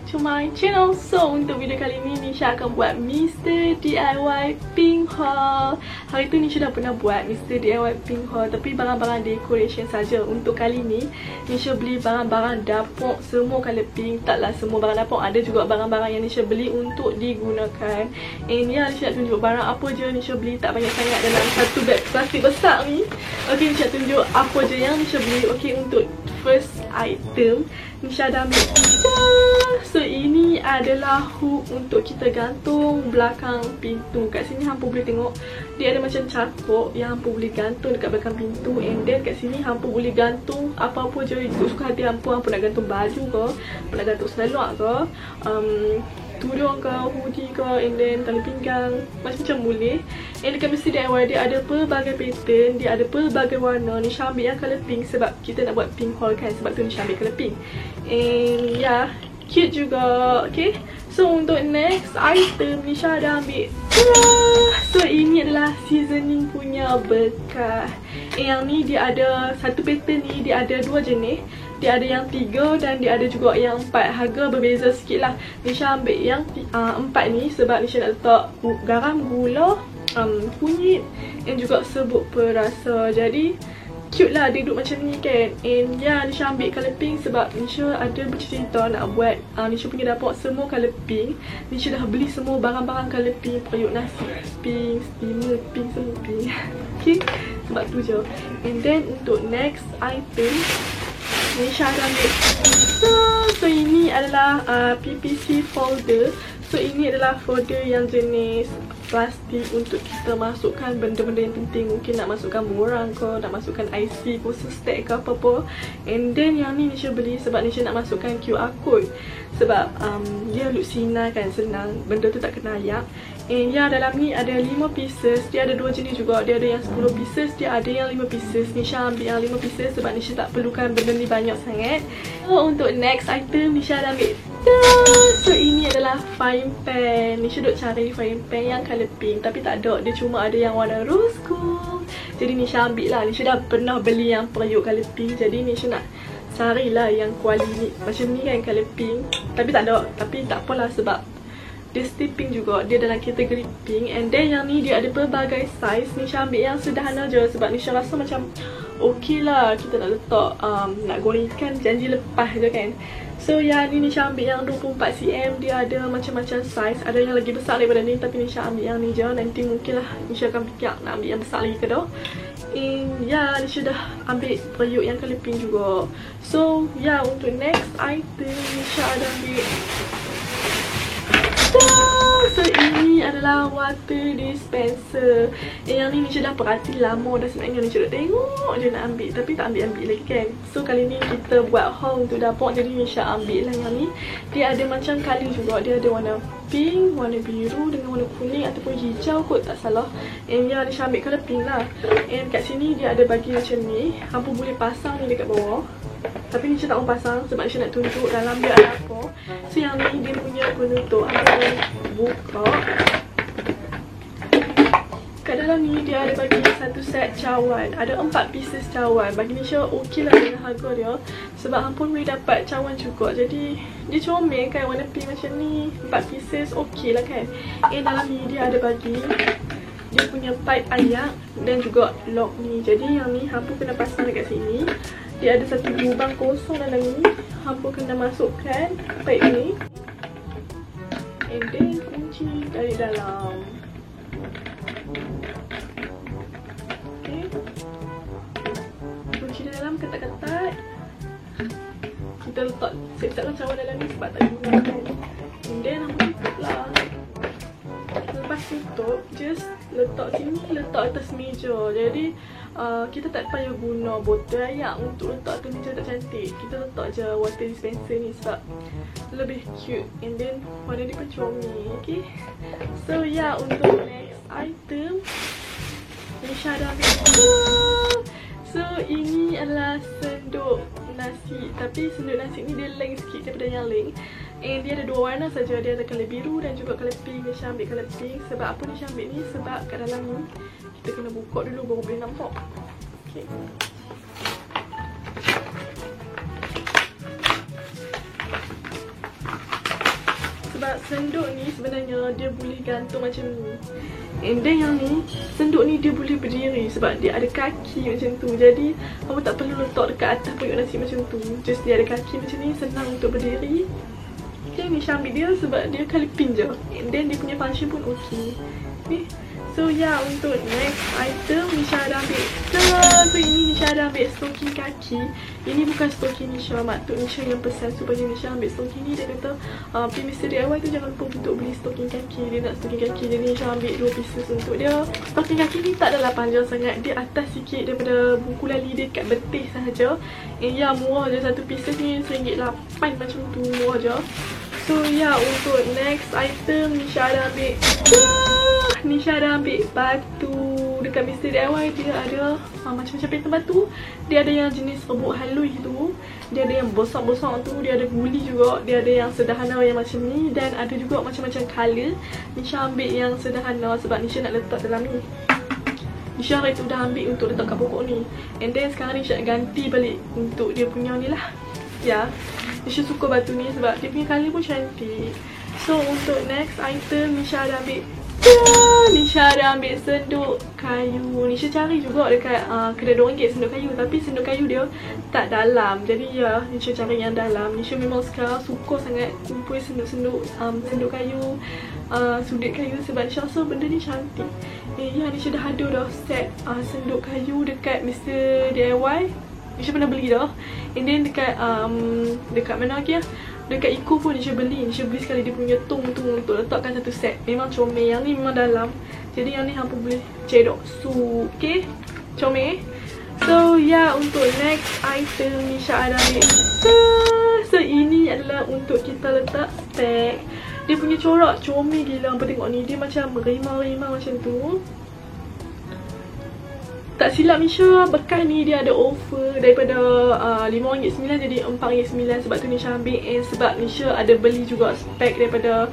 to my channel. So untuk video kali ini Nisha akan buat Mr. DIY pink haul. Hari tu Nisha dah pernah buat Mr. DIY pink haul, tapi barang-barang decoration saja. Untuk kali ni Nisha beli barang-barang dapur semua colour pink. Taklah semua barang dapur, ada juga barang-barang yang Nisha beli untuk digunakan. And ya, Nisha nak tunjuk barang apa je Nisha beli, tak banyak sangat dalam satu beg plastik besar ni. Okay, Nisha tunjuk apa je yang Nisha beli. Okay, untuk first item Nisha dah ambil so ini adalah hook untuk kita gantung belakang pintu. Kat sini hampa boleh tengok dia ada macam cakok yang hampa boleh gantung dekat belakang pintu. And then kat sini hampa boleh gantung apa-apa je suka hati hampa. Hampa nak gantung baju ke, hampa nak gantung selak ke, tudung ke, hoodie ke, and then tali pinggang, macam-macam boleh. And dekat Mr. DIY dia ada pelbagai pattern, dia ada pelbagai warna. Nisha ambil yang colour pink sebab kita nak buat pink haul kan, sebab tu Nisha ambil colour pink. And yeah, cute juga. Okay, so untuk next item Nisha dah ambil. So ini adalah seasoning punya bekas. Yang ni dia ada satu pattern ni, dia ada dua jenis. Dia ada yang 3 dan dia ada juga yang 4. Harga berbeza sikit lah. Nisha ambil yang 4 ni sebab Nisha nak letak garam, gula, kunyit dan juga serbuk perasa. Jadi cute lah dia duduk macam ni kan. And ya, Nisha ambil colour pink sebab Nisha ada bercerita nak buat Nisha punya dapur semua colour pink. Nisha dah beli semua barang-barang colour pink, periuk nasi pink, steamer pink, semua pink. Okay, sebab tu je. And then untuk next item Nisha dah ambil. So ini adalah PPC folder. So ini adalah folder yang jenis plastik untuk kita masukkan benda-benda yang penting. Mungkin nak masukkan borang ke, nak masukkan IC, poster stack ke apa-apa. And then yang ni Nisha beli sebab Nisha nak masukkan QR code. Sebab dia look sinar kan, senang, benda tu tak kena ayak. And ya, dalam ni ada 5 pieces. Dia ada 2 jenis juga. Dia ada yang 10 pieces, dia ada yang 5 pieces. Nisha ambil yang 5 pieces sebab Nisha tak perlukan benda ni banyak sangat. So untuk next item Nisha dah ambil. So ini adalah frying pan. Nisha duk cari frying pan yang colour pink, tapi tak ada. Dia cuma ada yang warna rose gold. Jadi Nisha ambil lah. Nisha dah pernah beli yang periuk colour pink. Jadi Nisha nak carilah yang kuali macam ni kan, colour pink. Tapi tak ada. Tapi tak apalah sebab dia still pink juga, dia dalam kategori pink. And then yang ni dia ada pelbagai size. Nisha ambil yang sederhana je sebab Nisha rasa macam okey lah kita nak letak nak goreng ikan janji lepas je kan. So yang ni Nisha ambil yang 24cm. Dia ada macam-macam size, ada yang lagi besar daripada ni, tapi Nisha ambil yang ni je. Nanti mungkin lah Nisha akan fikir nak ambil yang besar lagi ke dah. And ya, Nisha dah ambil periuk yang colour pink juga. So ya, untuk next item Nisha ada ambil. So ini adalah water dispenser. Yang ni Nisha dah perhati lama dah sebenarnya. Nisha dah tengok je nak ambil, tapi tak ambil-ambil lagi kan. So kali ni kita buat haul untuk dapur, jadi Nisha ambil lah yang ni. Dia ada macam colour juga. Dia ada warna pink, warna biru dengan warna kuning ataupun hijau kot tak salah. And ya, Nisha ambil colour pink lah. And kat sini dia ada bagi macam ni. Hampa boleh pasang ni dekat bawah, tapi Nisha tak mau pasang sebab Nisha nak tunjuk dalam dia ada apa. So yang ni dia punya penutup. Hampa buka. Kat dalam ni dia ada bagi satu set cawan. Ada 4 pieces cawan. Bagi Nisha okey lah dengan harga dia, sebab hampa boleh dapat cawan juga. Jadi dia comel kan, warna pink macam ni. 4 pieces okey lah kan. Dalam ni dia ada bagi dia punya pipe ayak dan juga lock ni. Jadi yang ni hampa kena pasang dekat sini. Dia ada satu lubang kosong dalam ni. Hampa kena masukkan pipe ni. And then kunci dari dalam. Okay, kunci dari dalam, ketat-ketat. Kita letak siap-siapkan cawan dalam ni sebab tak digunakan. And then hampa tutup lah. Lepas tutup, just letak sini, letak atas meja. Jadi kita tak payah guna botol air untuk letak atas meja, tak cantik. Kita letak je water dispenser ni sebab lebih cute. And then warna dia pun comel. Okay, so ya, untuk next item Nisha dah ambil. So ini adalah senduk nasi, tapi senduk nasi ni dia lain sikit daripada yang lain. And dia ada 2 warna saja. Dia ada colour biru dan juga colour pink. Nisha ambil colour pink. Sebab apa Nisha ambil ni? Sebab kat dalam ni kita kena buka dulu baru boleh nampak. Okay. senduk ni sebenarnya dia boleh gantung macam ni. And then yang ni, senduk ni dia boleh berdiri sebab dia ada kaki macam tu. Jadi kamu tak perlu letak dekat atas periuk nasi macam tu. Just dia ada kaki macam ni, senang untuk berdiri. Okay, Nisha ambil dia sebab dia kalipin je. And then dia punya function pun okay. Okay. So ya, untuk next item Nisha ada ambil. So ini Nisha ada ambil stocking kaki. Ini bukan stocking Nisha, Mak Tok Nisha yang pesan supaya Nisha ambil stocking ni. Dia kata pergi Mr. DIY tu jangan lupa untuk beli stocking kaki. Dia nak stocking kaki, jadi Nisha ambil 2 pieces untuk dia. Stocking kaki ni tak adalah panjang sangat, dia atas sikit daripada buku lali dia kat betih sahaja. Ya, murah je, satu pieces ni RM1.8 macam tu, murah je. So ya, untuk next item Nisha ada ambil Nisha ada ambil batu. Dekat Mr. DIY dia ada macam-macam pattern batu. Dia ada yang jenis rebuk halus tu, dia ada yang besar-besar tu, dia ada guli juga, dia ada yang sederhana yang macam ni, dan ada juga macam-macam colour. Nisha ambil yang sederhana sebab Nisha nak letak dalam ni. Nisha hari tu dah ambil untuk letak kat pokok ni. And then sekarang Nisha ganti balik untuk dia punya ni lah. Ya, Nisha suka batu ni sebab dia punya colour pun cantik. So untuk next item Nisha ada ambil Nisha ada ambil senduk kayu. Nisha cari juga dekat kedai RM2 senduk kayu, tapi senduk kayu dia tak dalam. Jadi ya, Nisha cari yang dalam. Nisha memang sekarang suka sangat kumpul senduk-senduk senduk kayu, sudet kayu sebab Nisha rasa benda ni cantik. Ya, Nisha dah ada dah set senduk kayu dekat Mr. DIY. Nisha pernah beli dah. And then dekat mana lagi lah, dekat Eco pun Nisha beli sekali dia punya tong tu untuk letakkan satu set. Memang comel. Yang ni memang dalam, jadi yang ni hampa boleh cedok sup. Okay, comel. So ya, untuk next item Nisha ada ambil. So ini adalah untuk kita letak spek. Dia punya corak comel gila. Hampa tengok ni, dia macam rimau-rimau macam tu. Tak silap Nisha, bekas ni dia ada offer daripada RM5.9 jadi RM4.9. Sebab tu Nisha ambil. And sebab Nisha ada beli juga spek daripada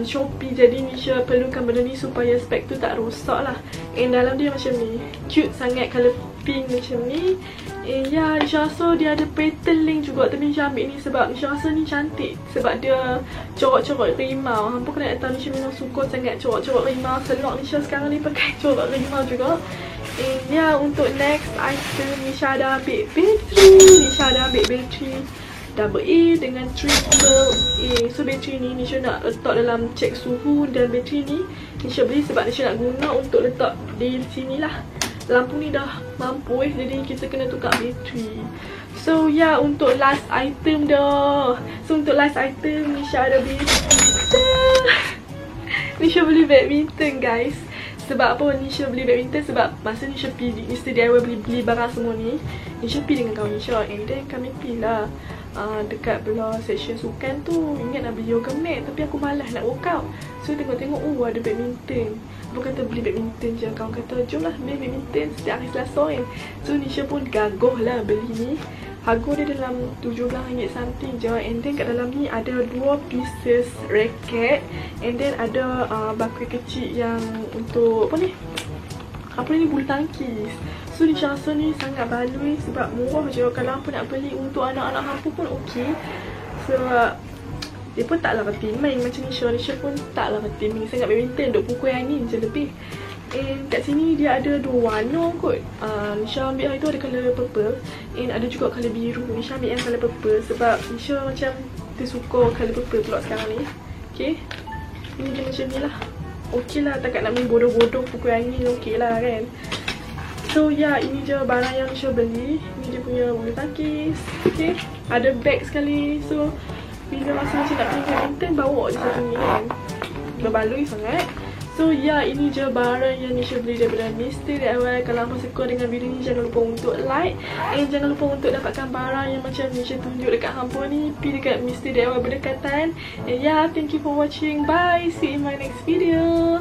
Shopee. Jadi Nisha perlukan benda ni supaya spek tu tak rosak lah. And dalam dia macam ni, cute sangat, colour pink macam ni. And ya, Nisha rasa dia ada pattern link juga, tapi Nisha ambil ni sebab Nisha rasa ni cantik. Sebab dia corak-corak rimau. Hampa kena tahu Nisha memang suka sangat corak-corak rimau. Selok Nisha sekarang ni pakai corak rimau juga. Ya, untuk next item Nisha ada ambil bateri. Nisha ada ambil bateri double A dengan triple A. So bateri ni Nisha nak letak dalam cek suhu, dan bateri ni Nisha beli sebab Nisha nak guna untuk letak di sini lah. Lampu ni dah mampu jadi kita kena tukar bateri. So ya, untuk last item dah. So untuk last item Nisha ada beli Nisha beli badminton guys. Sebab apa Nisha beli badminton? Sebab masa Nisha pergi Mr. DIY beli barang semua ni, Nisha pergi dengan kawan Nisha. And then kami pergi lah dekat belah section sukan tu. Ingat nak beli yoga mat, tapi aku malas nak workout. So tengok-tengok, ada badminton. Aku kata beli badminton je. Kawan kata jom lah beli badminton setiap hari Selasa kan. So Nisha pun gagah lah beli ni. Harga dia dalam RM17 something je. And then kat dalam ni ada 2 pieces racket. And then ada bakul kecil yang untuk apa ni, bulu tangkis. So Nisha rasa ni sangat baloi sebab murah je. Kalau hampa nak beli untuk anak-anak hampa pun okey. Sebab dia pun taklah reti main macam Nisha. Nisha pun taklah reti main sangat badminton, duk pukul angin je lebih. And kat sini dia ada 2 warna kot. Nisha ambil hari tu ada colour purple. And ada juga colour biru. Nisha ambil yang colour purple sebab Nisha macam tersuka colour purple pula sekarang ni. Okay, ini dia macam ni lah. Okay lah, takkan nak main bodoh-bodoh pukul angin, okay lah kan. So ya, ini je barang yang Nisha beli. Ini dia punya bulu tangkis. Okay, ada bag sekali. So bila masa macam nak pergi badminton, bawa je satu ni kan. Berbaloi sangat. So ya, ini je barang yang Nisha beli daripada Mr. DIY. Kalau hampa suka dengan video ni, jangan lupa untuk like. And jangan lupa untuk dapatkan barang yang macam Nisha tunjuk dekat hampa ni, pergi dekat Mr. DIY berdekatan. And ya, thank you for watching. Bye, see you in my next video.